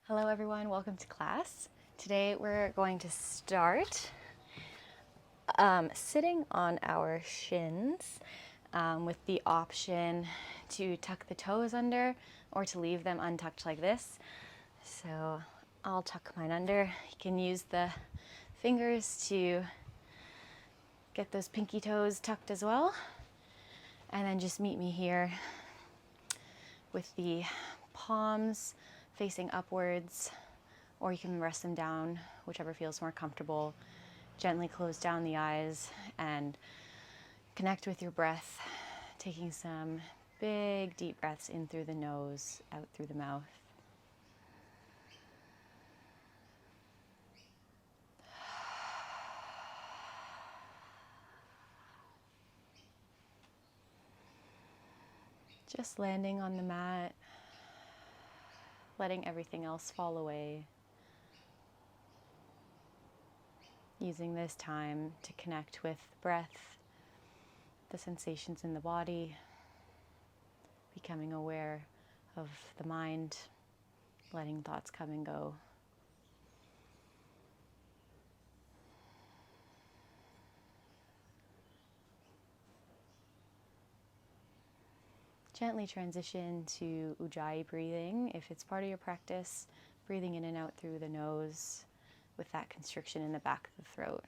Hello everyone, welcome to class. Today we're going to start sitting on our shins with the option to tuck the toes under or to leave them untucked like this. So I'll tuck mine under. You can use the fingers to get those pinky toes tucked as well. And then just meet me here with the palms facing upwards, or you can rest them down, whichever feels more comfortable. Gently close down the eyes and connect with your breath, taking some big deep breaths in through the nose, out through the mouth. Just landing on the mat, letting everything else fall away. Using this time to connect with the breath, the sensations in the body, becoming aware of the mind, letting thoughts come and go. Gently transition to Ujjayi breathing if it's part of your practice, breathing in and out through the nose with that constriction in the back of the throat.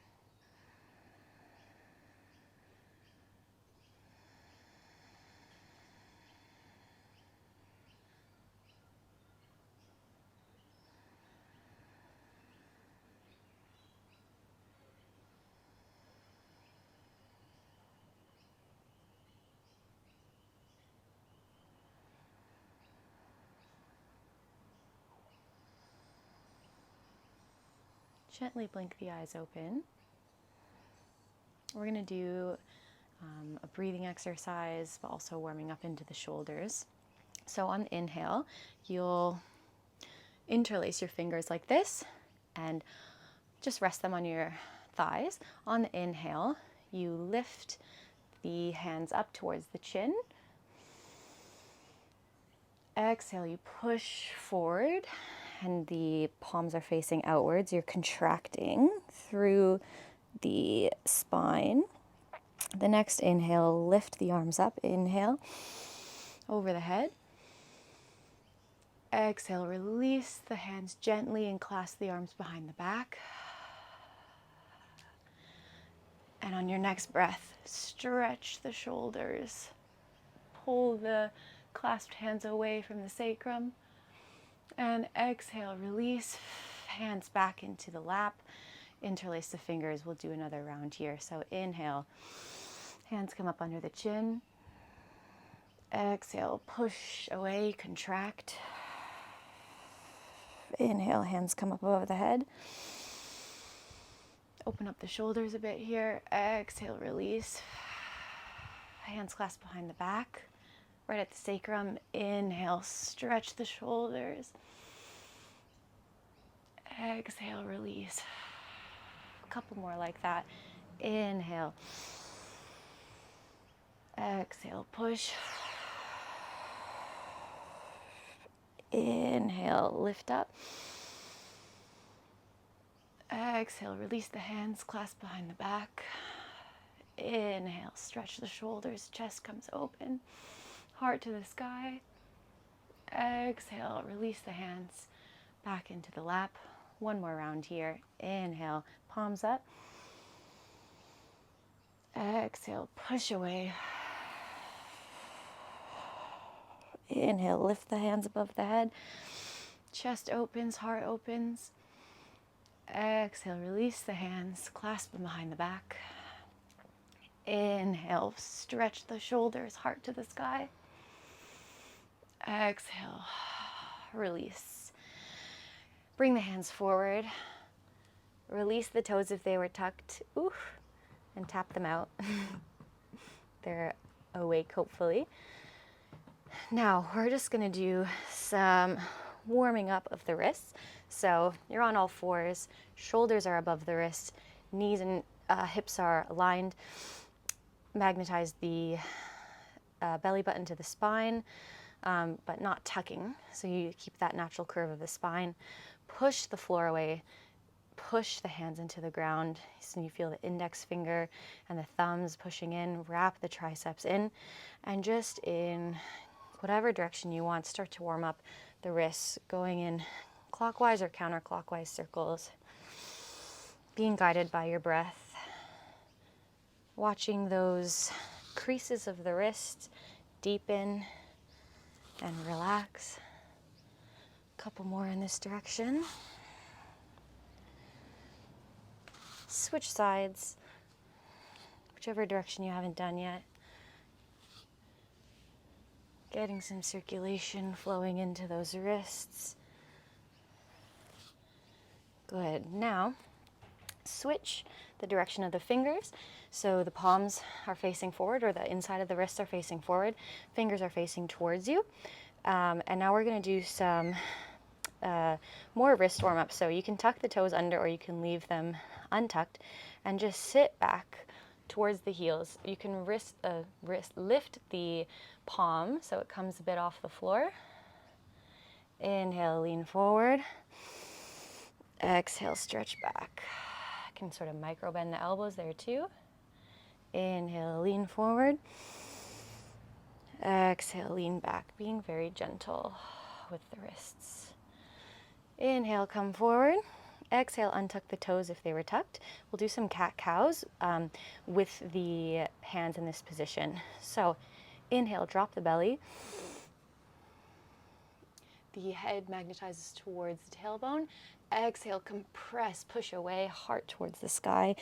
Gently blink the eyes open. We're going to do a breathing exercise, but also warming up into the shoulders. So on the inhale, you'll interlace your fingers like this and just rest them on your thighs. On the inhale, you lift the hands up towards the chin. Exhale, you push forward and the palms are facing outwards. You're contracting through the spine. The next inhale, lift the arms up. Inhale, over the head. Exhale, release the hands gently and clasp the arms behind the back. And on your next breath, stretch the shoulders. Pull the clasped hands away from the sacrum. And exhale, release, hands back into the lap. Interlace the fingers. We'll do another round here. So inhale, hands come up under the chin. Exhale, push away, contract. Inhale, hands come up above the head. Open up the shoulders a bit here. Exhale, release. Hands clasped behind the back, right at the sacrum. Inhale, stretch the shoulders. Exhale, release. A couple more like that. Inhale. Exhale, push. Inhale, lift up. Exhale, release the hands, clasp behind the back. Inhale, stretch the shoulders, chest comes open, heart to the sky. Exhale, release the hands back into the lap. One more round here. Inhale, palms up. Exhale, push away. Inhale, lift the hands above the head. Chest opens, heart opens. Exhale, release the hands, clasp them behind the back. Inhale, stretch the shoulders, heart to the sky. Exhale, release. Bring the hands forward. Release the toes if they were tucked. Oof, and tap them out. They're awake, hopefully. Now, we're just going to do some warming up of the wrists. So you're on all fours, shoulders are above the wrists, knees and hips are aligned. Magnetize the belly button to the spine. but not tucking. So you keep that natural curve of the spine. Push the floor away. Push the hands into the ground. So you feel the index finger and the thumbs pushing in. Wrap the triceps in. And just in whatever direction you want, start to warm up the wrists, going in clockwise or counterclockwise circles. Being guided by your breath. Watching those creases of the wrist deepen and relax. A couple more in this direction. Switch sides, whichever direction you haven't done yet. Getting some circulation flowing into those wrists. Good. Now, switch the direction of the fingers. So the palms are facing forward, or the inside of the wrists are facing forward. Fingers are facing towards you. And now we're going to do some more wrist warm up. So you can tuck the toes under, or you can leave them untucked and just sit back towards the heels. You can lift the palm so it comes a bit off the floor. Inhale, lean forward. Exhale, stretch back. I can sort of micro bend the elbows there too. Inhale, lean forward. Exhale, lean back, being very gentle with the wrists. Inhale, come forward. Exhale, untuck the toes if they were tucked. We'll do some cat-cows with the hands in this position. So inhale, drop the belly. The head magnetizes towards the tailbone. Exhale, compress, push away, heart towards the sky.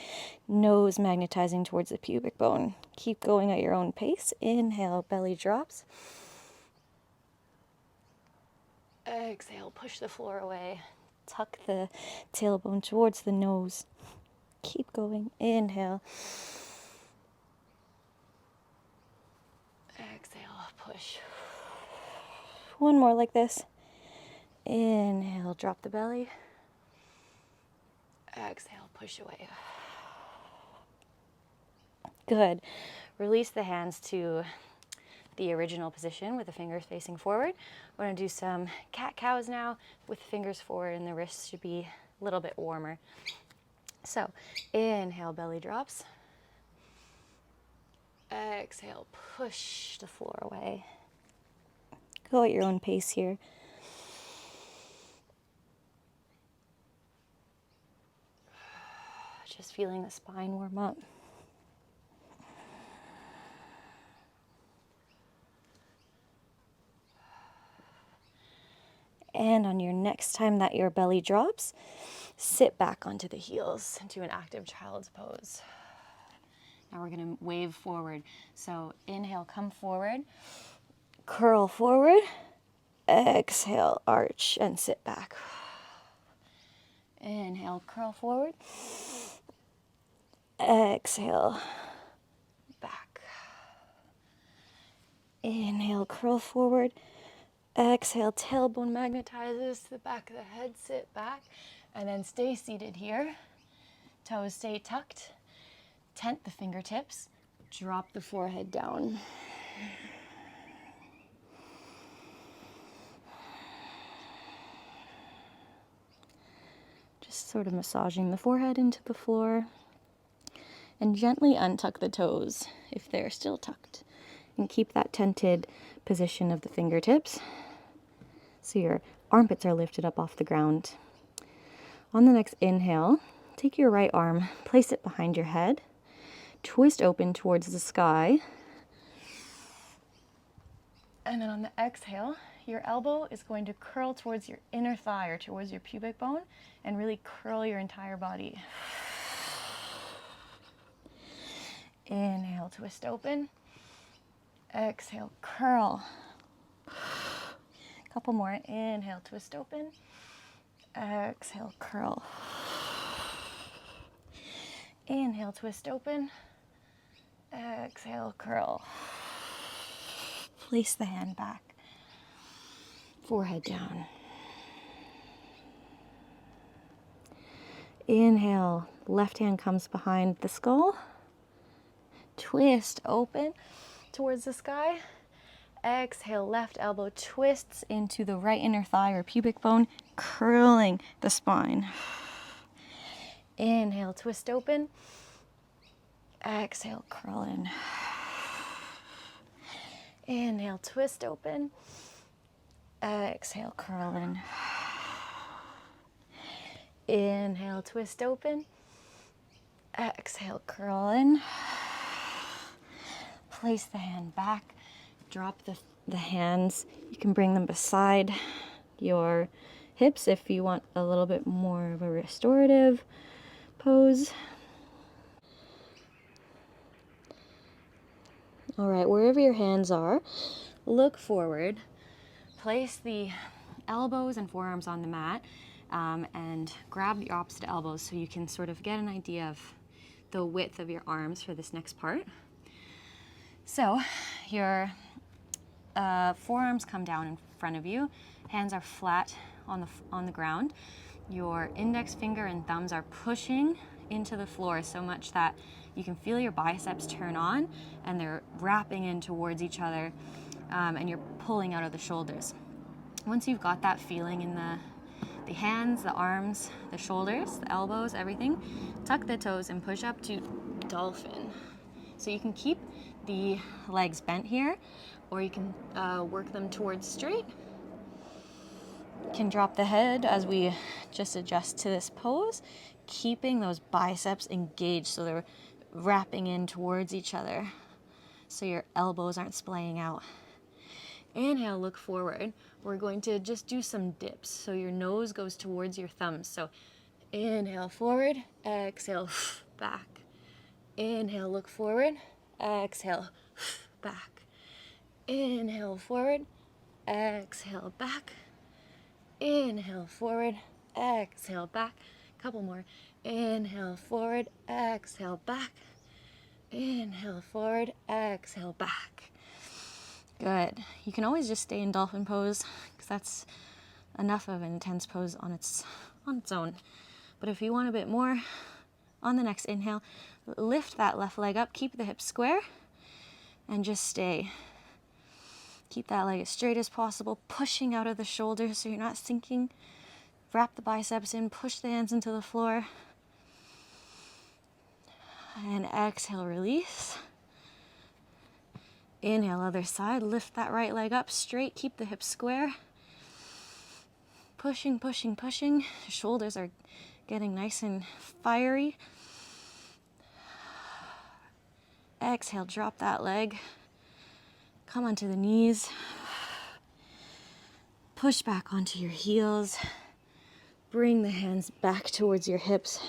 Nose magnetizing towards the pubic bone. Keep going at your own pace. Inhale, belly drops. Exhale, push the floor away. Tuck the tailbone towards the nose. Keep going. Inhale. Exhale, push. One more like this. Inhale, drop the belly. Exhale, push away. Good. Release the hands to the original position with the fingers facing forward. We're going to do some cat-cows now with the fingers forward, and the wrists should be a little bit warmer. So inhale, belly drops. Exhale, push the floor away. Go at your own pace here. Just feeling the spine warm up. And on your next time that your belly drops, sit back onto the heels into an active child's pose. Now we're going to wave forward. So inhale, come forward, curl forward, exhale, arch, and sit back. Inhale, curl forward, exhale, back. Inhale, curl forward. Exhale, tailbone magnetizes to the back of the head, sit back, and then stay seated here. Toes stay tucked. Tent the fingertips. Drop the forehead down. Just sort of massaging the forehead into the floor. And gently untuck the toes if they're still tucked. And keep that tented position of the fingertips. So your armpits are lifted up off the ground. On the next inhale, take your right arm, place it behind your head, twist open towards the sky. And then on the exhale, your elbow is going to curl towards your inner thigh or towards your pubic bone and really curl your entire body. Inhale, twist open. Exhale, curl. Couple more. Inhale, twist open. Exhale, curl. Inhale, twist open. Exhale, curl. Place the hand back. Forehead down. Inhale, left hand comes behind the skull. Twist open towards the sky. Exhale, left elbow twists into the right inner thigh or pubic bone, curling the spine. Inhale, twist open. Exhale, curl in. Inhale, twist open. Exhale, curl in. Inhale, twist open. Exhale, curl in. Place the hand back. Drop the hands. You can bring them beside your hips if you want a little bit more of a restorative pose. All right, wherever your hands are, look forward. Place the elbows and forearms on the mat and grab the opposite elbows so you can sort of get an idea of the width of your arms for this next part. So your forearms come down in front of you, hands are flat on the ground. Your index finger and thumbs are pushing into the floor so much that you can feel your biceps turn on and they're wrapping in towards each other, and you're pulling out of the shoulders. Once you've got that feeling in the hands, the arms, the shoulders, the elbows, everything, tuck the toes and push up to Dolphin. So you can keep the legs bent here, or you can work them towards straight. You can drop the head as we just adjust to this pose, keeping those biceps engaged so they're wrapping in towards each other so your elbows aren't splaying out. Inhale, look forward. We're going to just do some dips. So your nose goes towards your thumbs. So inhale, forward, exhale, back. Inhale, look forward, exhale, back. Inhale, forward, exhale, back. Inhale, forward, exhale, back. Couple more. Inhale, forward, exhale, back. Inhale, forward, exhale, back. Good. You can always just stay in dolphin pose because that's enough of an intense pose on its own. But if you want a bit more, on the next inhale, lift that left leg up, keep the hips square, and just stay. Keep that leg as straight as possible, pushing out of the shoulders so you're not sinking. Wrap the biceps in, push the hands into the floor. And exhale, release. Inhale, other side. Lift that right leg up straight. Keep the hips square. Pushing, pushing, pushing. Shoulders are getting nice and fiery. Exhale, drop that leg. Come onto the knees. Push back onto your heels. Bring the hands back towards your hips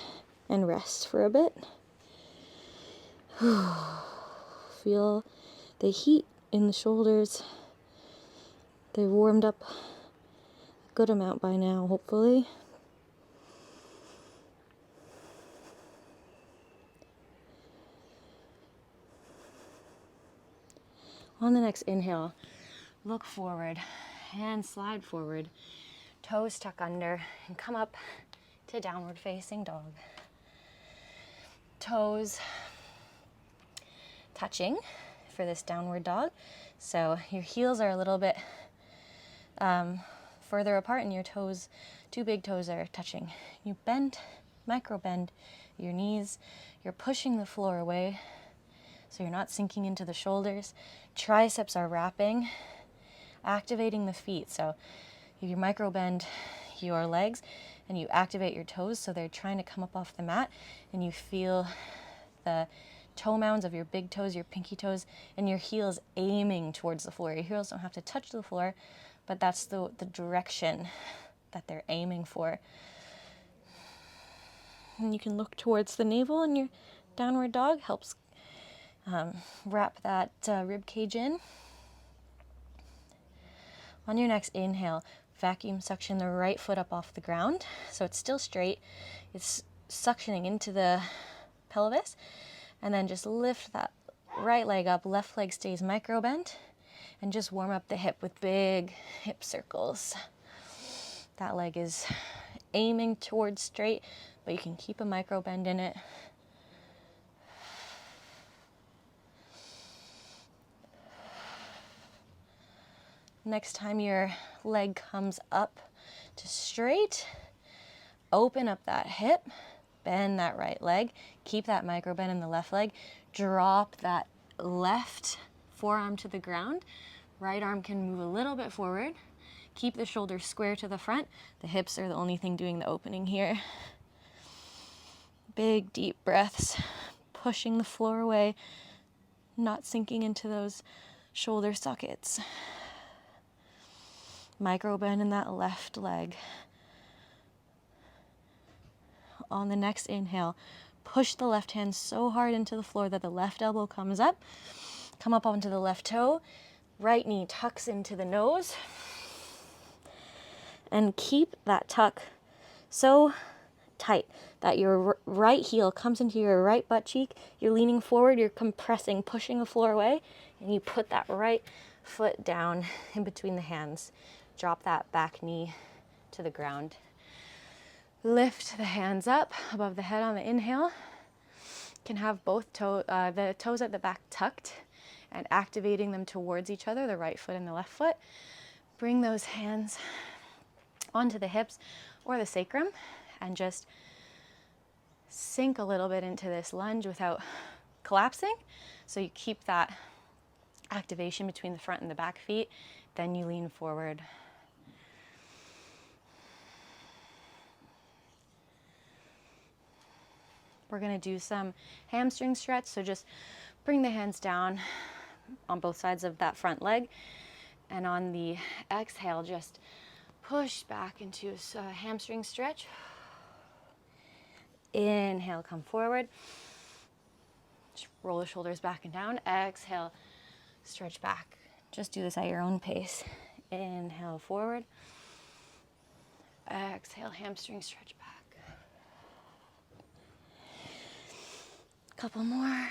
and rest for a bit. Feel the heat in the shoulders. They've warmed up a good amount by now, hopefully. On the next inhale, look forward, hands slide forward, toes tuck under, and come up to downward facing dog. Toes touching for this downward dog. So your heels are a little bit further apart and your toes, two big toes are touching. You bend, micro bend your knees. You're pushing the floor away so you're not sinking into the shoulders. Triceps are wrapping, activating the feet. So you micro bend your legs and you activate your toes so they're trying to come up off the mat, and you feel the toe mounds of your big toes, your pinky toes, and your heels aiming towards the floor. Your heels don't have to touch the floor, but that's the direction that they're aiming for. And you can look towards the navel, and your downward dog helps wrap that rib cage in. On your next inhale, vacuum suction the right foot up off the ground so it's still straight. It's suctioning into the pelvis, and then just lift that right leg up, left leg stays micro bent, and just warm up the hip with big hip circles. That leg is aiming towards straight, but you can keep a micro bend in it. Next time your leg comes up to straight, open up that hip, bend that right leg, keep that micro bend in the left leg, drop that left forearm to the ground. Right arm can move a little bit forward. Keep the shoulders square to the front. The hips are the only thing doing the opening here. Big deep breaths, pushing the floor away, not sinking into those shoulder sockets. Micro bend in that left leg. On the next inhale, push the left hand so hard into the floor that the left elbow comes up. Come up onto the left toe. Right knee tucks into the nose. And keep that tuck so tight that your right heel comes into your right butt cheek. You're leaning forward, you're compressing, pushing the floor away, and you put that right foot down in between the hands. Drop that back knee to the ground. Lift the hands up above the head on the inhale. You can have both the toes at the back tucked and activating them towards each other, the right foot and the left foot. Bring those hands onto the hips or the sacrum and just sink a little bit into this lunge without collapsing. So you keep that activation between the front and the back feet. Then you lean forward. We're going to do some hamstring stretch. So just bring the hands down on both sides of that front leg. And on the exhale, just push back into a hamstring stretch. Inhale, come forward. Just roll the shoulders back and down. Exhale, stretch back. Just do this at your own pace. Inhale, forward. Exhale, hamstring stretch back. Couple more.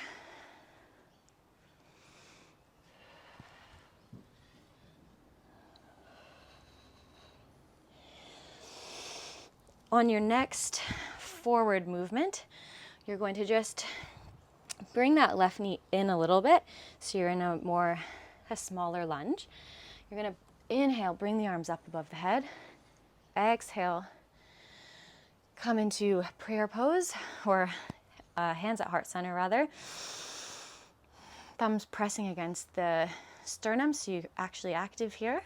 On your next forward movement, you're going to just bring that left knee in a little bit so you're in a smaller lunge. You're going to inhale, bring the arms up above the head. Exhale, come into prayer pose, or hands at heart center rather. Thumbs pressing against the sternum so you're actually active here.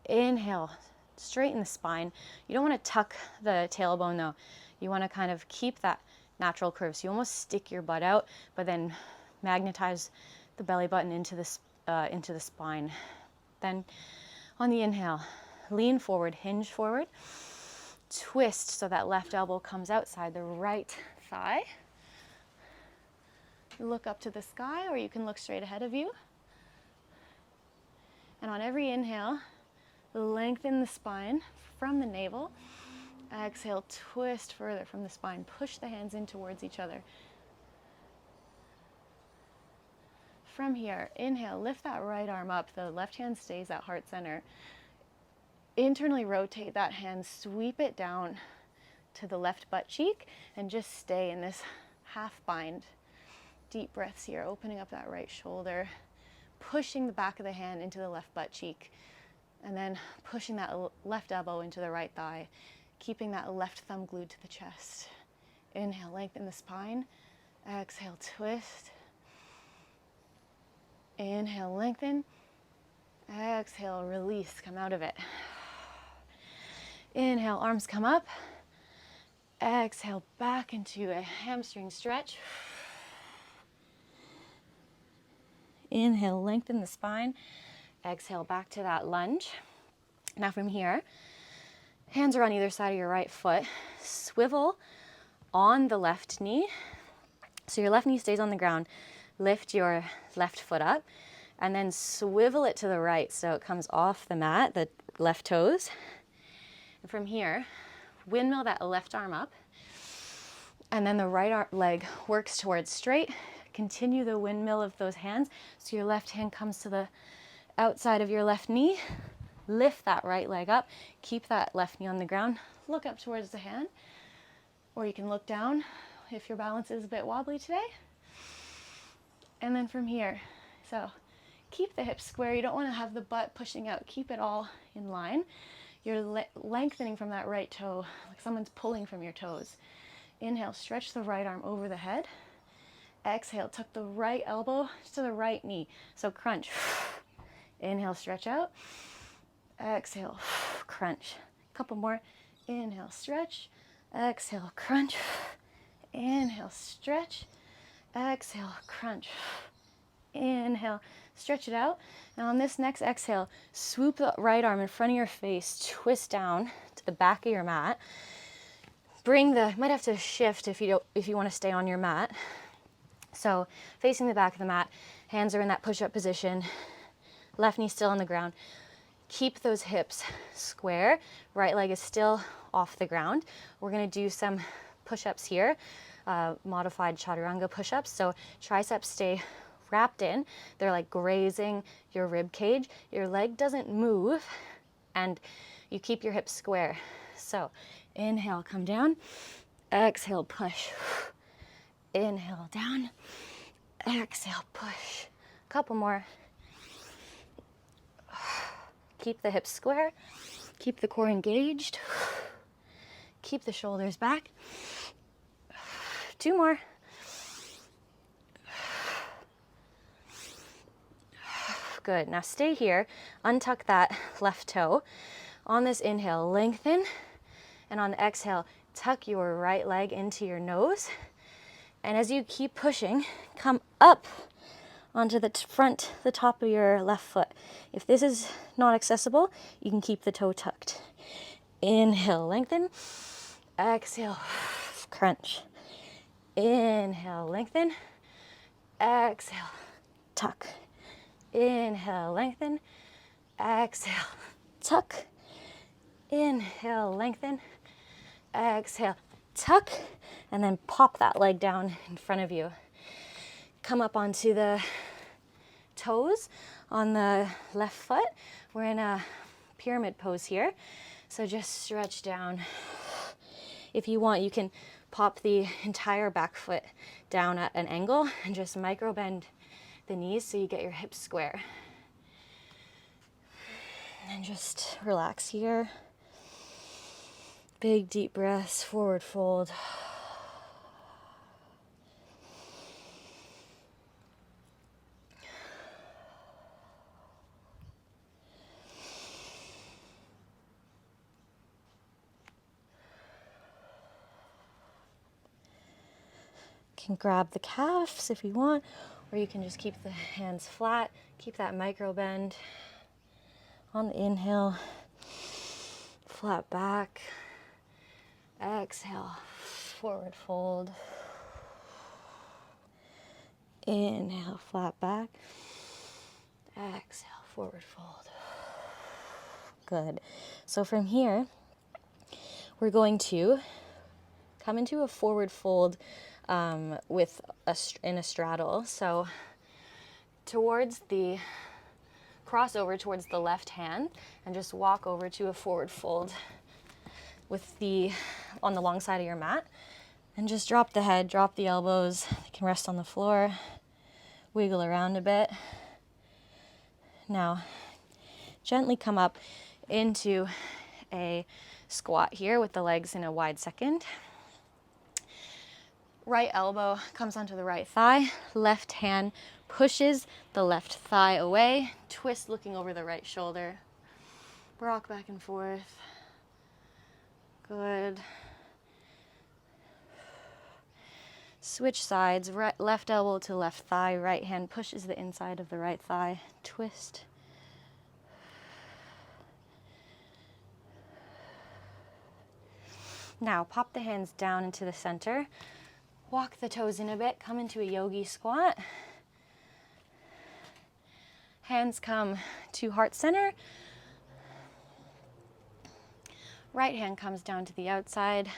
Inhale, straighten the spine. You don't want to tuck the tailbone though. You want to kind of keep that natural curve. So you almost stick your butt out, but then magnetize the belly button into the spine. Then on the inhale, lean forward, hinge forward. Twist so that left elbow comes outside the right thigh. Look up to the sky, or you can look straight ahead of you. And on every inhale, lengthen the spine from the navel. Exhale, twist further from the spine. Push the hands in towards each other. From here, inhale, lift that right arm up. The left hand stays at heart center. Internally rotate that hand, sweep it down to the left butt cheek, and just stay in this half bind. Deep breaths here, opening up that right shoulder, pushing the back of the hand into the left butt cheek, and then pushing that left elbow into the right thigh, keeping that left thumb glued to the chest. Inhale, lengthen the spine. Exhale, twist. Inhale, lengthen. Exhale, release, come out of it. Inhale, arms come up. Exhale, back into a hamstring stretch. Inhale, lengthen the spine. Exhale, back to that lunge. Now from here, hands are on either side of your right foot. Swivel on the left knee. So your left knee stays on the ground. Lift your left foot up and then swivel it to the right so it comes off the mat, the left toes. And from here, windmill that left arm up. And then the right leg works towards straight. Continue the windmill of those hands. So your left hand comes to the outside of your left knee. Lift that right leg up. Keep that left knee on the ground. Look up towards the hand. Or you can look down if your balance is a bit wobbly today. And then from here, so Keep the hips square. You don't want to have the butt pushing out. Keep it all in line. You're lengthening from that right toe, like someone's pulling from your toes. Inhale, stretch the right arm over the head. Exhale, tuck the right elbow to the right knee. So crunch. Inhale, stretch out. Exhale, crunch. Couple more. Inhale, stretch. Exhale, crunch. Inhale, stretch. Exhale, crunch. Inhale, stretch it out. Now on this next exhale, swoop the right arm in front of your face, twist down to the back of your mat. Might have to shift if you want to stay on your mat. So facing the back of the mat, hands are in that push-up position, left knee still on the ground. Keep those hips square, right leg is still off the ground. We're gonna do some push-ups here, modified chaturanga push-ups. So triceps stay wrapped in, they're like grazing your rib cage. Your leg doesn't move and you keep your hips square. So inhale, come down, exhale, push. Inhale, down, exhale, push. Couple more. Keep the hips square, keep the core engaged, keep the shoulders back. 2 more. Good, now stay here, untuck that left toe. On this inhale, lengthen, and on the exhale, tuck your right leg into your nose. And as you keep pushing, come up onto the top of your left foot. If this is not accessible, you can keep the toe tucked. Inhale, lengthen. Exhale, crunch. Inhale, lengthen. Exhale, tuck. Inhale, lengthen. Exhale, tuck. Inhale, lengthen. Exhale, tuck. And then pop that leg down in front of you. Come up onto the toes on the left foot. We're in a pyramid pose here. So just stretch down. If you want, you can pop the entire back foot down at an angle and just micro bend the knees so you get your hips square. And just relax here. Big deep breaths, forward fold. Can grab the calves if you want, or you can just keep the hands flat, keep that micro bend. On the inhale, flat back. Exhale, forward fold. Inhale, flat back. Exhale, forward fold. Good. So from here, we're going to come into a forward fold in a straddle. So cross over towards the left hand and just walk over to a forward fold on the long side of your mat. And just drop the head, drop the elbows. They can rest on the floor. Wiggle around a bit. Now, gently come up into a squat here with the legs in a wide second. Right elbow comes onto the right thigh. Left hand pushes the left thigh away. Twist looking over the right shoulder. Rock back and forth. Good. Switch sides. Left elbow to left thigh. Right hand pushes the inside of the right thigh. Twist. Now pop the hands down into the center. Walk the toes in a bit, come into a yogi squat. Hands come to heart center. Right hand comes down to the outside.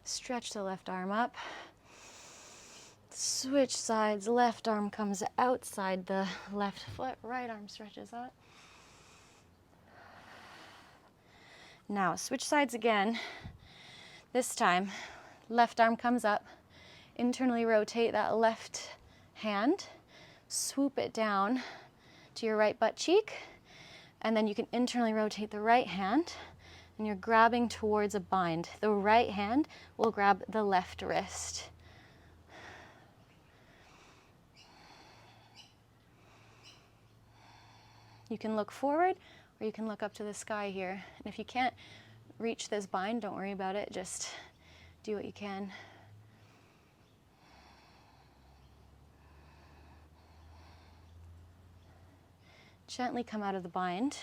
Stretch the left arm up. Switch sides, left arm comes outside the left foot, right arm stretches up. Now switch sides again. This time, left arm comes up. Internally rotate that left hand, swoop it down to your right butt cheek, and then you can internally rotate the right hand, and you're grabbing towards a bind. The right hand will grab the left wrist. You can look forward or you can look up to the sky here. And if you can't reach this bind, don't worry about it. Just do what you can. Gently come out of the bind,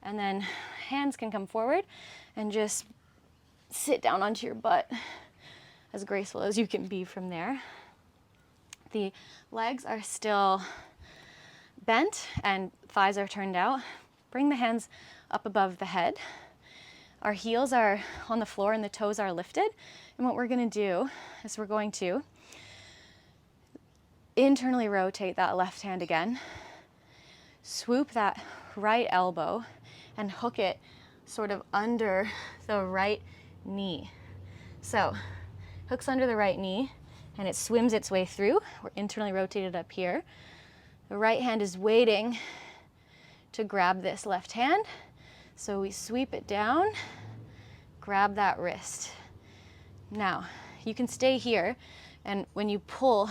and then hands can come forward and just sit down onto your butt as graceful as you can be from there. The legs are still bent and thighs are turned out. Bring the hands up above the head. Our heels are on the floor and the toes are lifted. And what we're going to do is we're going to internally rotate that left hand again. Swoop that right elbow and hook it sort of under the right knee. So, hooks under the right knee and it swims its way through. We're internally rotated up here. The right hand is waiting to grab this left hand. So we sweep it down, grab that wrist. Now, you can stay here, and when you pull,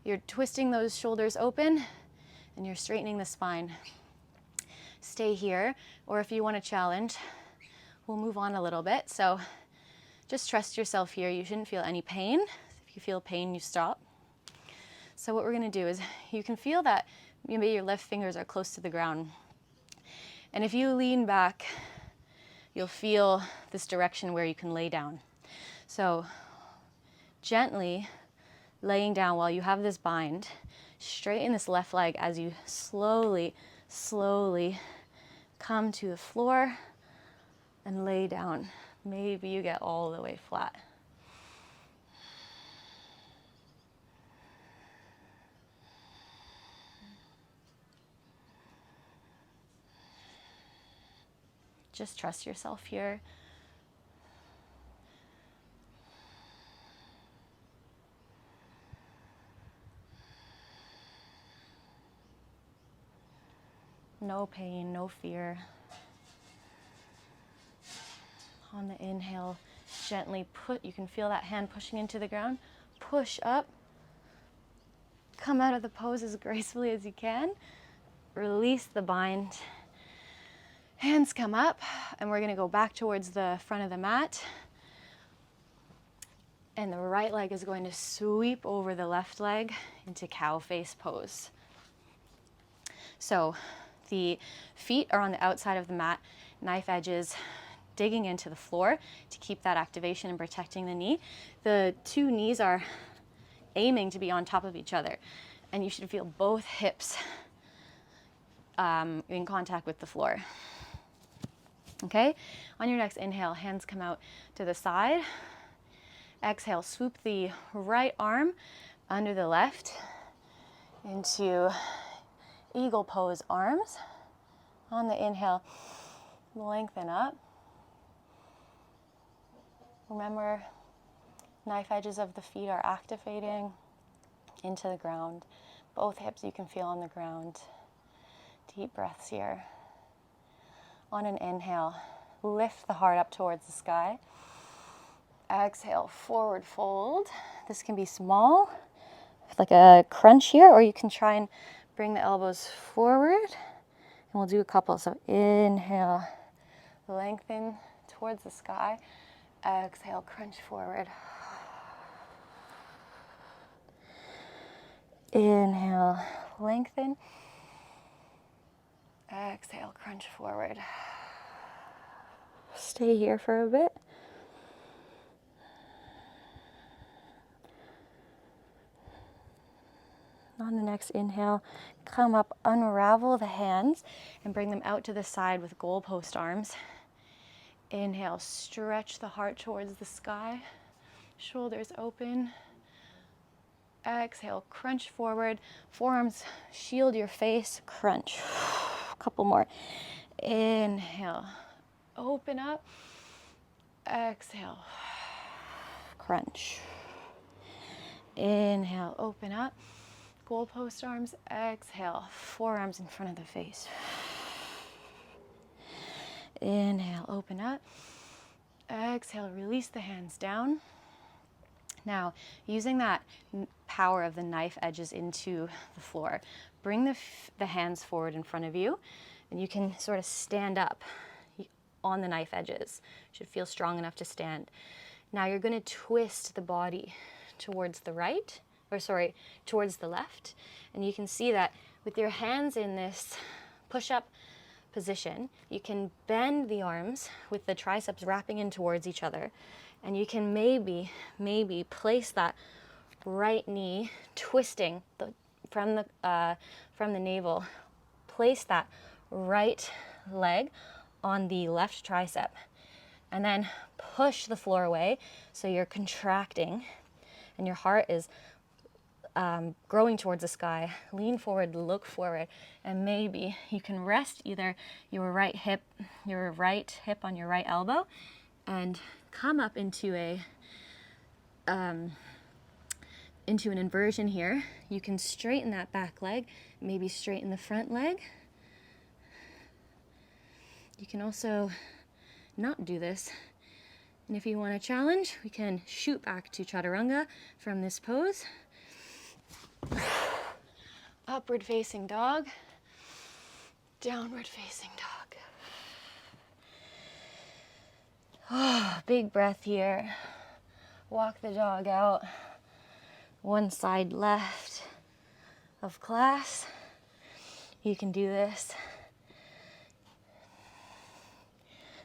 you're twisting those shoulders open and you're straightening the spine. Stay here, or if you want to challenge, we'll move on a little bit. So just trust yourself here. You shouldn't feel any pain. If you feel pain, you stop. So what we're going to do is you can feel that maybe your left fingers are close to the ground. And if you lean back, you'll feel this direction where you can lay down. So gently laying down while you have this bind, straighten this left leg as you slowly, slowly come to the floor and lay down. Maybe you get all the way flat. Just trust yourself here. No pain, no fear. On the inhale, gently you can feel that hand pushing into the ground. Push up. Come out of the pose as gracefully as you can. Release the bind. Hands come up, and we're going to go back towards the front of the mat. And the right leg is going to sweep over the left leg into cow face pose. So the feet are on the outside of the mat, knife edges digging into the floor to keep that activation and protecting the knee. The two knees are aiming to be on top of each other, and you should feel both hips in contact with the floor. Okay, on your next inhale, hands come out to the side. Exhale, swoop the right arm under the left into eagle pose arms. On the inhale, lengthen up. Remember, knife edges of the feet are activating into the ground. Both hips you can feel on the ground. Deep breaths here. On an inhale, lift the heart up towards the sky. Exhale, forward fold. This can be small, like a crunch here, or you can try and bring the elbows forward. And we'll do a couple. So inhale, lengthen towards the sky. Exhale, crunch forward. Inhale, lengthen. Exhale, crunch forward. Stay here for a bit. On the next inhale, come up, unravel the hands and bring them out to the side with goalpost arms. Inhale, stretch the heart towards the sky, shoulders open. Exhale, crunch forward, forearms shield your face, crunch. A couple more. Inhale, open up. Exhale, crunch. Inhale, open up. goalpost arms. Exhale, forearms in front of the face. Inhale, open up. Exhale, release the hands down. Now, using that power of the knife edges into the floor, bring the hands forward in front of you, and you can sort of stand up on the knife edges. Should feel strong enough to stand. Now you're going to twist the body towards the right, or sorry, towards the left. And you can see that with your hands in this push-up position, you can bend the arms with the triceps wrapping in towards each other. And you can maybe place that right knee twisting from the navel. Place that right leg on the left tricep, and then push the floor away so you're contracting and your heart is growing towards the sky. Lean forward, look forward, and maybe you can rest either your right hip on your right elbow and come up into an inversion here. You can straighten that back leg, maybe straighten the front leg. You can also not do this. And if you want a challenge, we can shoot back to chaturanga from this pose. Upward facing dog, downward facing dog. Oh, big breath here. Walk the dog out. One side left of class. You can do this.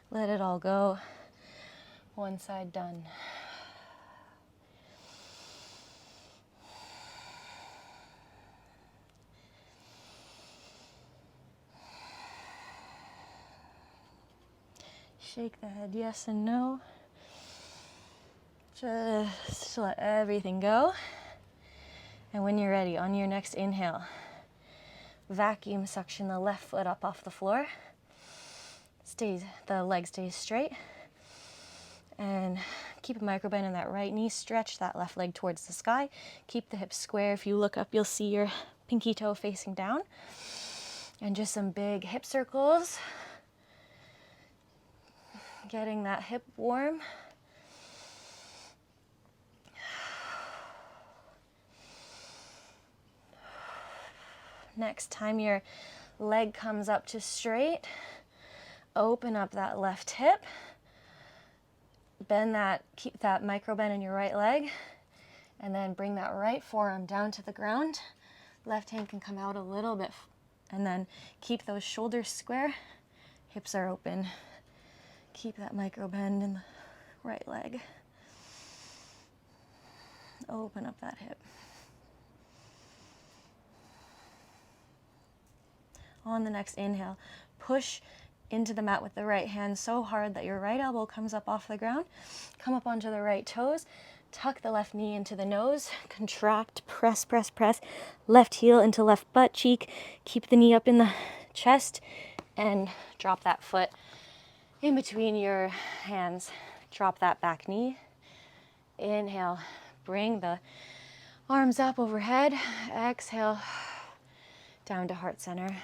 Let it all go. One side done. Shake the head yes and no. Just let everything go. And when you're ready, on your next inhale, vacuum suction the left foot up off the floor. The leg stays straight. And keep a micro bend in that right knee. Stretch that left leg towards the sky. Keep the hips square. If you look up, you'll see your pinky toe facing down. And just some big hip circles. Getting that hip warm. Next time your leg comes up to straight, open up that left hip. Bend that, keep that micro bend in your right leg, and then bring that right forearm down to the ground. Left hand can come out a little bit, and then keep those shoulders square. Hips are open. Keep that micro bend in the right leg. Open up that hip. On the next inhale, push into the mat with the right hand so hard that your right elbow comes up off the ground. Come up onto the right toes. Tuck the left knee into the nose. Contract, press, press, press. Left heel into left butt cheek. Keep the knee up in the chest and drop that foot in between your hands. Drop that back knee. Inhale, bring the arms up overhead. Exhale, down to heart center.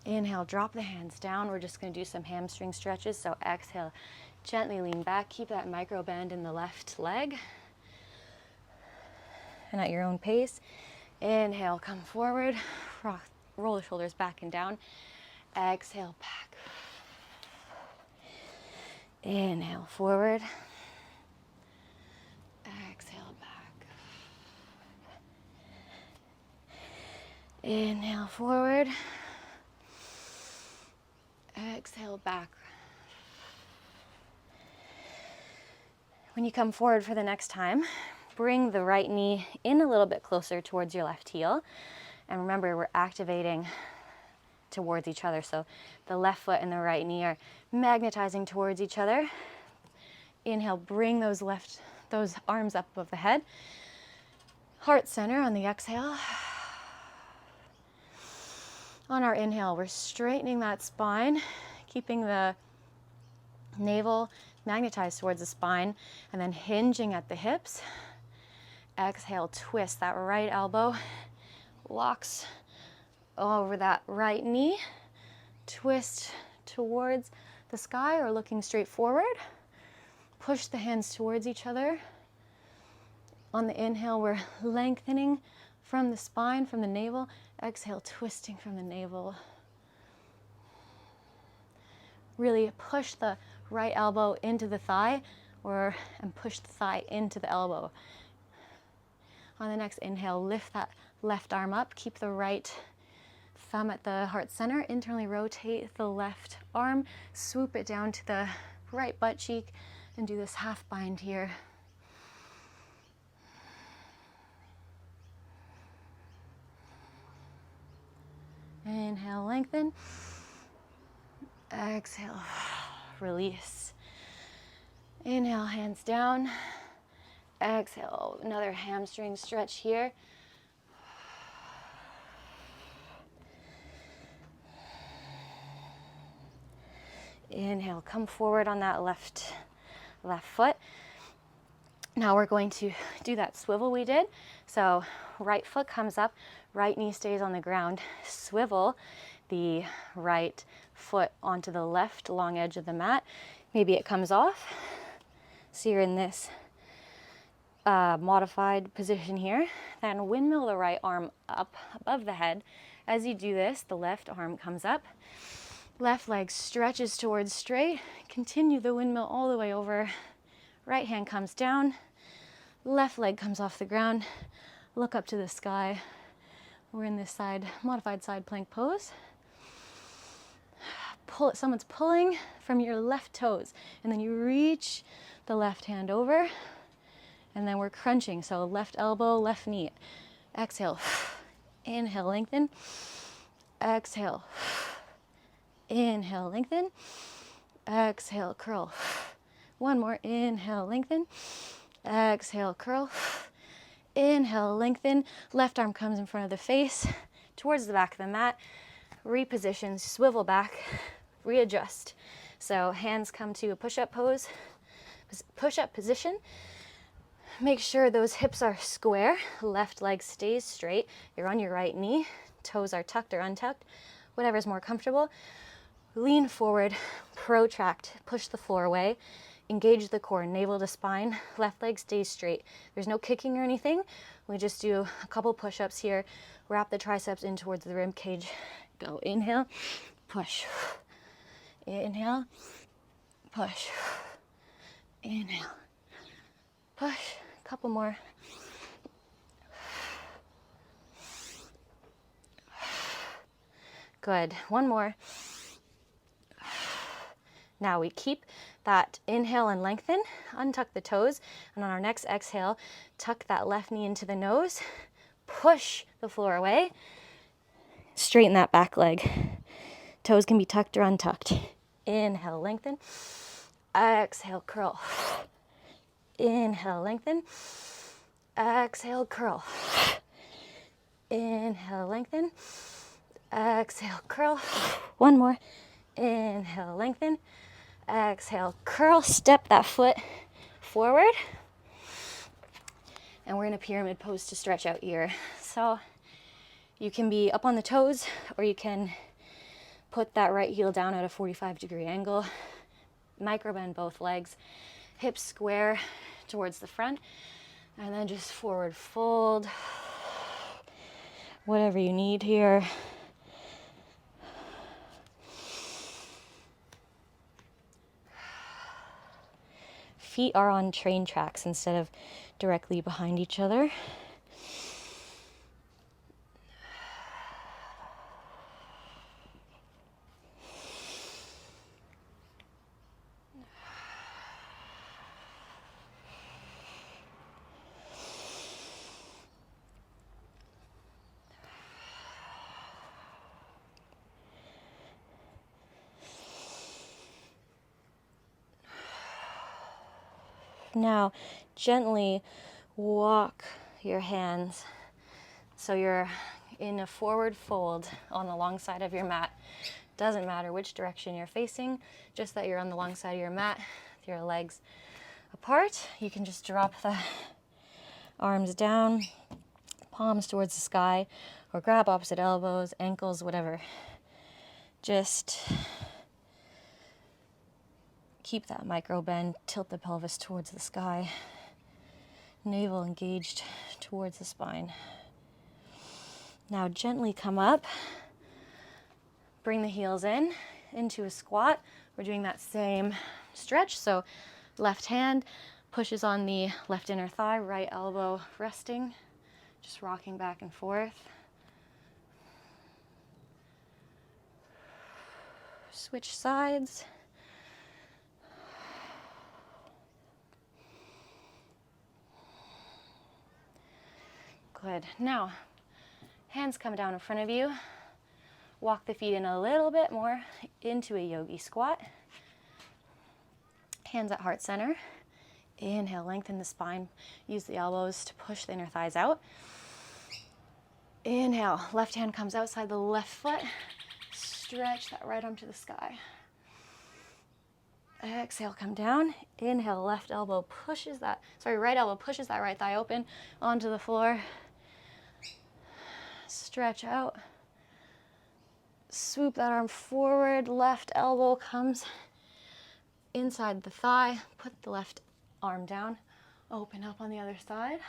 Inhale, drop the hands down. We're just going to do some hamstring stretches. So exhale, gently lean back. Keep that micro bend in the left leg. And at your own pace, inhale, come forward. Roll the shoulders back and down. Exhale, back. Inhale, forward. Exhale, back. Inhale, forward. Exhale, back. When you come forward for the next time, bring the right knee in a little bit closer towards your left heel. And remember, we're activating towards each other. So the left foot and the right knee are magnetizing towards each other. Inhale, bring those arms up above the head. Heart center on the exhale. On our inhale, we're straightening that spine, keeping the navel magnetized towards the spine, and then hinging at the hips. Exhale, twist that right elbow, locks over that right knee, twist towards the sky or looking straight forward. Push the hands towards each other. On the inhale, we're lengthening from the spine, from the navel. Exhale, twisting from the navel. Really push the right elbow into the thigh and push the thigh into the elbow. On the next inhale, lift that left arm up. Keep the right thumb at the heart center. Internally rotate the left arm. Swoop it down to the right butt cheek and do this half bind here. Inhale, lengthen. Exhale, release. Inhale, hands down. Exhale, another hamstring stretch here. Inhale, come forward on that left foot. Now we're going to do that swivel we did. So right foot comes up, right knee stays on the ground. Swivel the right foot onto the left long edge of the mat. Maybe it comes off. So you're in this modified position here. Then windmill the right arm up above the head. As you do this, the left arm comes up. Left leg stretches towards straight. Continue the windmill all the way over. Right hand comes down. Left leg comes off the ground. Look up to the sky. We're in this modified side plank pose. Someone's pulling from your left toes, and then you reach the left hand over, and then we're crunching. So left elbow, left knee. Exhale. Inhale, lengthen. Exhale. Inhale, lengthen. Exhale, curl. One more. Inhale, lengthen. Exhale, curl. Inhale, lengthen. Left arm comes in front of the face, towards the back of the mat. Reposition, swivel back, readjust. So hands come to a push-up pose, push-up position. Make sure those hips are square. Left leg stays straight. You're on your right knee. Toes are tucked or untucked, whatever's more comfortable. Lean forward, protract, push the floor away. Engage the core, navel to spine. Left leg stays straight. There's no kicking or anything. We just do a couple push-ups here. Wrap the triceps in towards the rib cage. Go, inhale, push. Inhale, push. Inhale, push. Couple more. Good. One more. Now we keep that inhale and lengthen, untuck the toes, and on our next exhale, tuck that left knee into the nose, push the floor away, straighten that back leg. Toes can be tucked or untucked. Inhale, lengthen. Exhale, curl. Inhale, lengthen. Exhale, curl. Inhale, lengthen. Exhale, curl. One more. Inhale, lengthen. Exhale, curl. Step that foot forward. And we're in a pyramid pose to stretch out here. So you can be up on the toes, or you can put that right heel down at a 45-degree angle. Microbend both legs. Hips square towards the front. And then just forward fold. Whatever you need here. Feet are on train tracks instead of directly behind each other. Now, gently walk your hands so you're in a forward fold on the long side of your mat. Doesn't matter which direction you're facing, just that you're on the long side of your mat. your legs apart. You can just drop the arms down, palms towards the sky, or grab opposite elbows, ankles, whatever. Just keep that micro bend, tilt the pelvis towards the sky, navel engaged towards the spine. Now gently come up, bring the heels in, into a squat. We're doing that same stretch, so left hand pushes on the left inner thigh, right elbow resting, just rocking back and forth. Switch sides. Good. Now, hands come down in front of you. Walk the feet in a little bit more into a yogi squat. Hands at heart center. Inhale, lengthen the spine. Use the elbows to push the inner thighs out. Inhale, left hand comes outside the left foot. Stretch that right arm to the sky. Exhale, come down. Inhale, right elbow pushes that right thigh open onto the floor. Stretch out. Swoop that arm forward. Left elbow comes inside the thigh. Put the left arm down. Open up on the other side.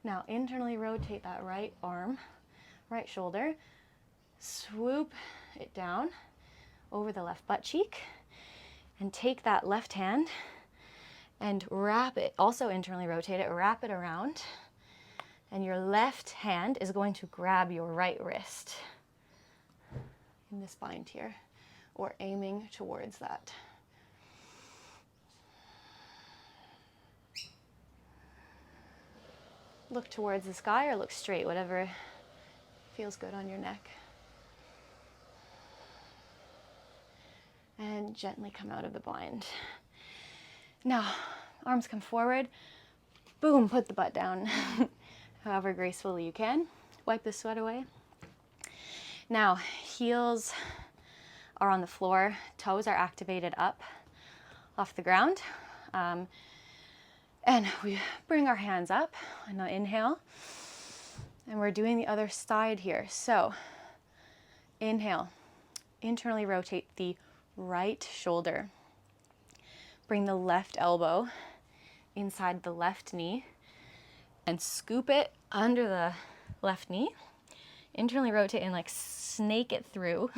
Now internally rotate that right arm, right shoulder. Swoop it down over the left butt cheek. And take that left hand and wrap it, also internally rotate it, wrap it around. And your left hand is going to grab your right wrist in the spine here, or aiming towards that. Look towards the sky or look straight, whatever feels good on your neck. And gently come out of the bind. Now, arms come forward. Boom, put the butt down. However gracefully you can. Wipe the sweat away. Now, heels are on the floor. Toes are activated up off the ground. And we bring our hands up on the inhale. And we're doing the other side here. So, inhale. Internally rotate the right shoulder. Bring the left elbow inside the left knee and scoop it under the left knee. Internally rotate and like snake it through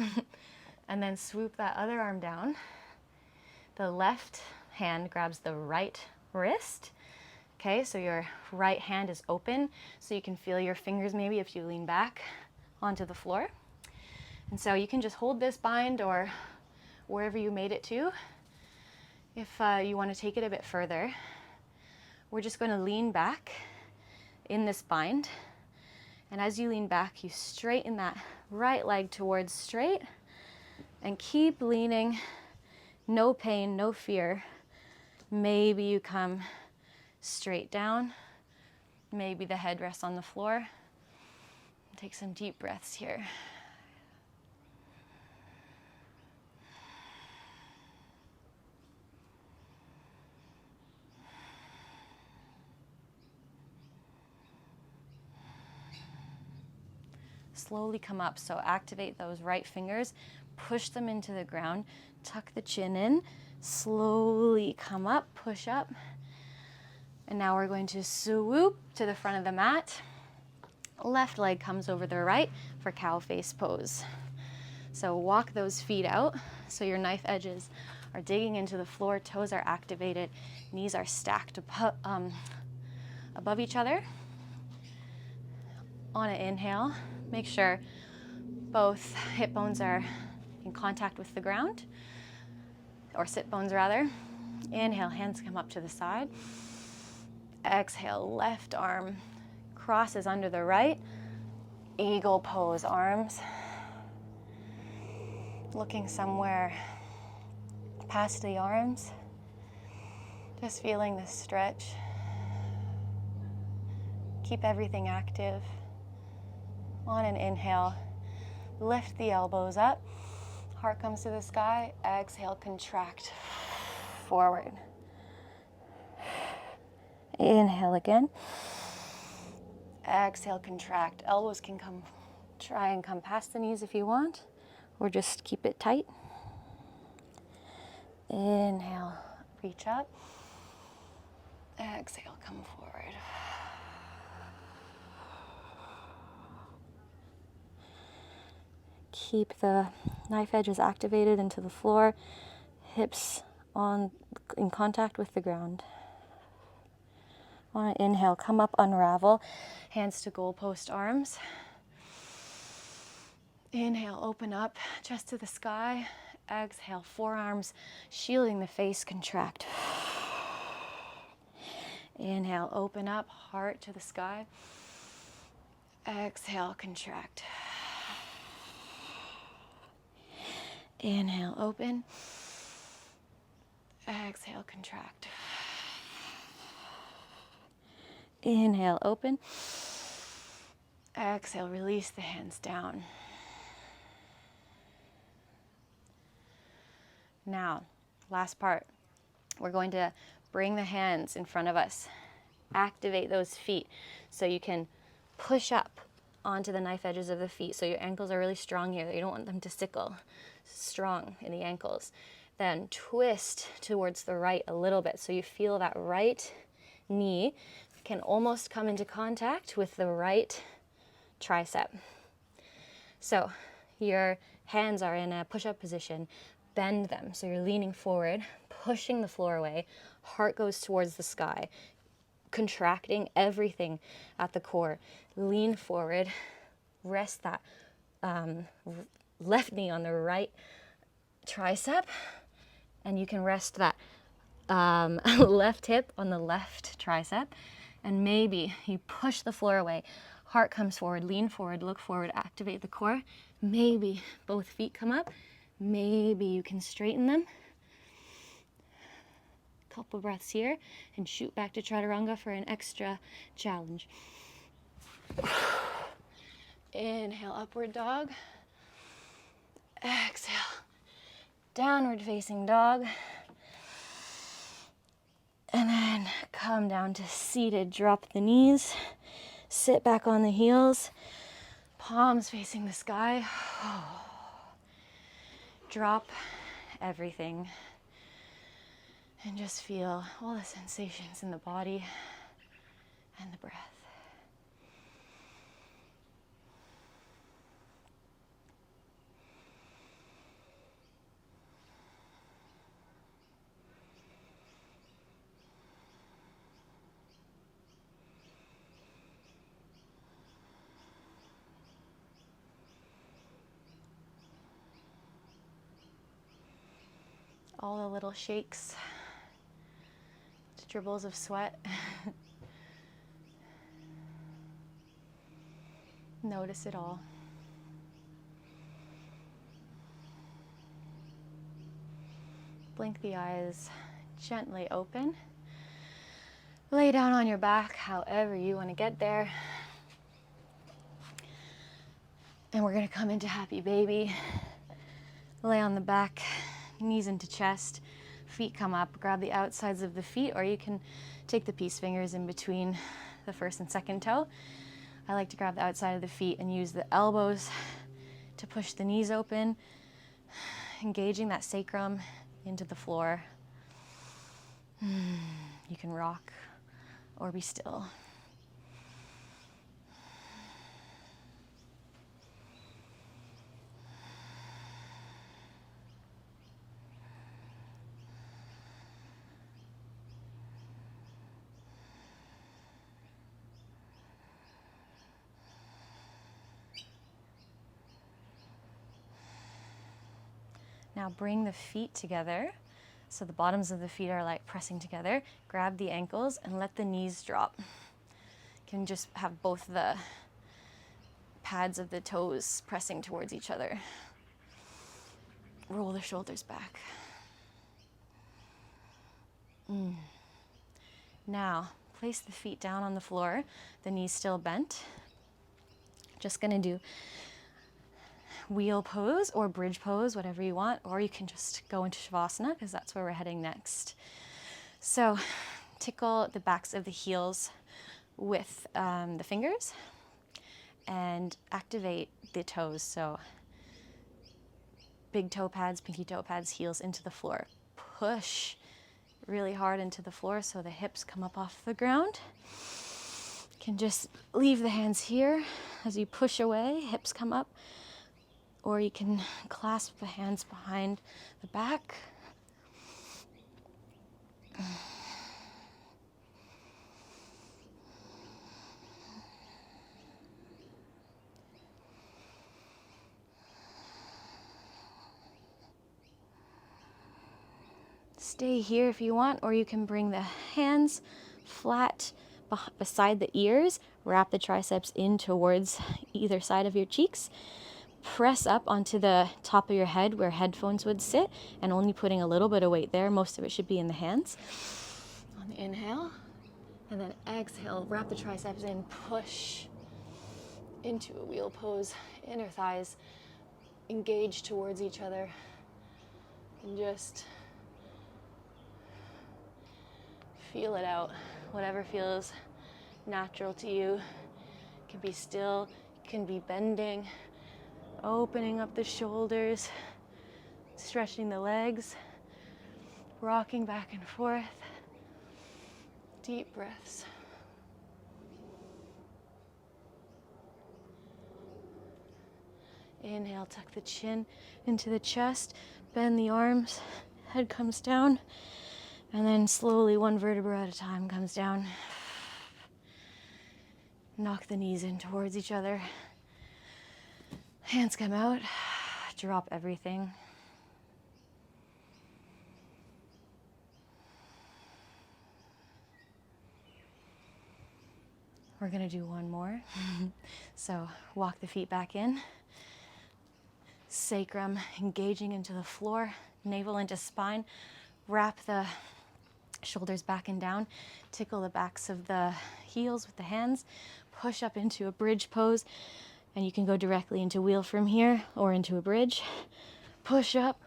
and then swoop that other arm down. The left hand grabs the right wrist. Okay, so your right hand is open so you can feel your fingers maybe if you lean back onto the floor. And so you can just hold this bind or wherever you made it to. If you want to take it a bit further, we're just going to lean back in this bind. And as you lean back, you straighten that right leg towards straight and keep leaning. No pain, no fear. Maybe you come straight down. Maybe the head rests on the floor. Take some deep breaths here. Slowly come up, so activate those right fingers, push them into the ground, tuck the chin in, slowly come up, push up. And now we're going to swoop to the front of the mat. Left leg comes over the right for cow face pose. So walk those feet out so your knife edges are digging into the floor, toes are activated, knees are stacked above each other. On an inhale, make sure both hip bones are in contact with the ground, or sit bones rather. Inhale, hands come up to the side. Exhale, left arm crosses under the right. Eagle pose, arms looking somewhere past the arms. Just feeling the stretch. Keep everything active. On an inhale, lift the elbows up. Heart comes to the sky. Exhale, contract forward. Inhale again. Exhale, contract. Elbows can try and come past the knees if you want, or just keep it tight. Inhale, reach up. Exhale, come forward. Keep the knife edges activated into the floor, hips in contact with the ground. Want to inhale, come up, unravel, hands to goalpost arms. Inhale, open up, chest to the sky. Exhale, forearms shielding the face, contract. Inhale, open up, heart to the sky. Exhale, contract. Inhale, open. Exhale, contract. Inhale, open. Exhale, release the hands down. Now, last part. We're going to bring the hands in front of us. Activate those feet so you can push up onto the knife edges of the feet. So your ankles are really strong here. You don't want them to sickle. Strong in the ankles. Then twist towards the right a little bit so you feel that right knee can almost come into contact with the right tricep. So your hands are in a push-up position. Bend them so you're leaning forward, pushing the floor away. Heart goes towards the sky, contracting everything at the core. Lean forward, rest that left knee on the right tricep, and you can rest that left hip on the left tricep, and maybe you push the floor away. Heart comes forward, lean forward, look forward, activate the core. Maybe both feet come up. Maybe you can straighten them. Couple breaths here and shoot back to chaturanga for an extra challenge. Inhale, upward dog. Exhale, downward facing dog. And then come down to seated. Drop the knees. Sit back on the heels. Palms facing the sky. Drop everything. And just feel all the sensations in the body and the breath. All the little shakes, dribbles of sweat. Notice it all. Blink the eyes gently open. Lay down on your back, however you want to get there. And we're going to come into happy baby. Lay on the back, knees into chest, feet come up. Grab the outsides of the feet, or you can take the peace fingers in between the first and second toe. I like to grab the outside of the feet and use the elbows to push the knees open, engaging that sacrum into the floor. You can rock or be still. Now bring the feet together, so the bottoms of the feet are like pressing together. Grab the ankles and let the knees drop. You can just have both the pads of the toes pressing towards each other. Roll the shoulders back. Now, place the feet down on the floor, the knees still bent. Just gonna do wheel pose or bridge pose, whatever you want, or you can just go into shavasana because that's where we're heading next. So tickle the backs of the heels with the fingers and activate the toes. So big toe pads, pinky toe pads, heels into the floor. Push really hard into the floor so the hips come up off the ground. You can just leave the hands here as you push away, hips come up, or you can clasp the hands behind the back. Stay here if you want, or you can bring the hands flat beside the ears, wrap the triceps in towards either side of your cheeks, press up onto the top of your head where headphones would sit, and only putting a little bit of weight there. Most of it should be in the hands. On the inhale, and then exhale, wrap the triceps in, push into a wheel pose, inner thighs engage towards each other, and just feel it out. Whatever feels natural to you. It can be still, it can be bending, opening up the shoulders, stretching the legs, rocking back and forth. Deep breaths. Inhale, tuck the chin into the chest, bend the arms, head comes down, and then slowly, one vertebra at a time, comes down. Knock the knees in towards each other. Hands come out. Drop everything. We're gonna do one more. So walk the feet back in. Sacrum engaging into the floor, navel into spine. Wrap the shoulders back and down. Tickle the backs of the heels with the hands. Push up into a bridge pose. And you can go directly into wheel from here or into a bridge. Push up.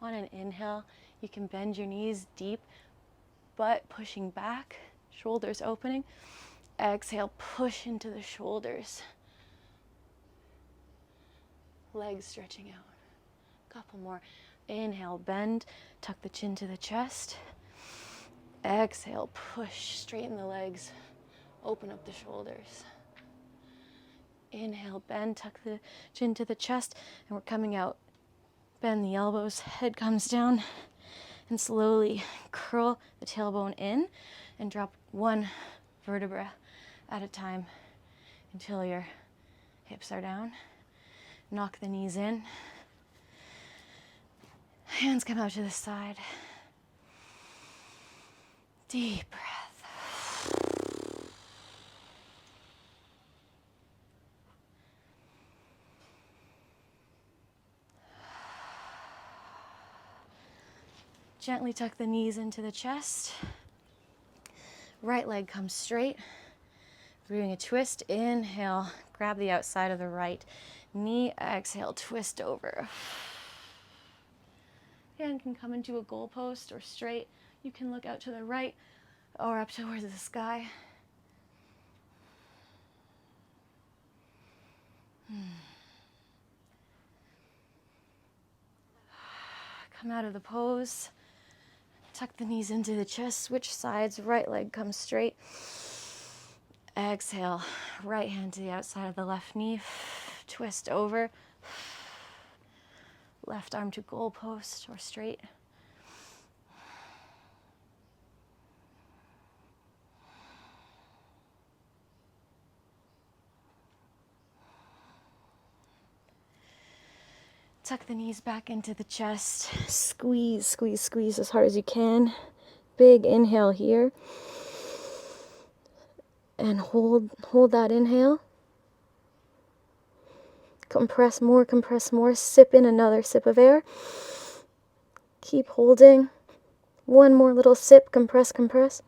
On an inhale, you can bend your knees deep, butt pushing back, shoulders opening. Exhale, push into the shoulders. Legs stretching out. Couple more. Inhale, bend, tuck the chin to the chest. Exhale, push, straighten the legs, open up the shoulders. Inhale, bend, tuck the chin to the chest, and we're coming out. Bend the elbows, head comes down, and slowly curl the tailbone in and drop one vertebra at a time until your hips are down. Knock the knees in. Hands come out to the side. Deep breath. Gently tuck the knees into the chest. Right leg comes straight. Doing a twist. Inhale, grab the outside of the right knee. Exhale, twist over. Hand can come into a goalpost or straight. You can look out to the right or up towards the sky. Come out of the pose. Tuck the knees into the chest, switch sides, right leg comes straight. Exhale, right hand to the outside of the left knee, twist over. Left arm to goalpost or straight. Tuck the knees back into the chest. Squeeze, squeeze, squeeze as hard as you can. Big inhale here. And hold that inhale. Compress more, sip in another sip of air. Keep holding. One more little sip, compress, compress.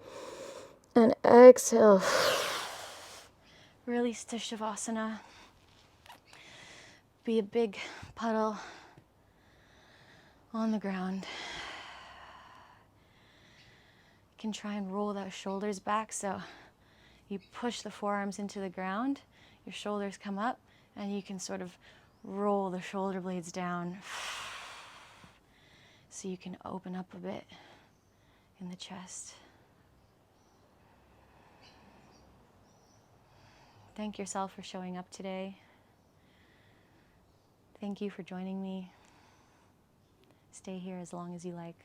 And exhale. Release to shavasana. Be a big puddle on the ground. You can try and roll those shoulders back, so you push the forearms into the ground, your shoulders come up, and you can sort of roll the shoulder blades down so you can open up a bit in the chest. Thank yourself for showing up today. Thank you for joining me. Stay here as long as you like.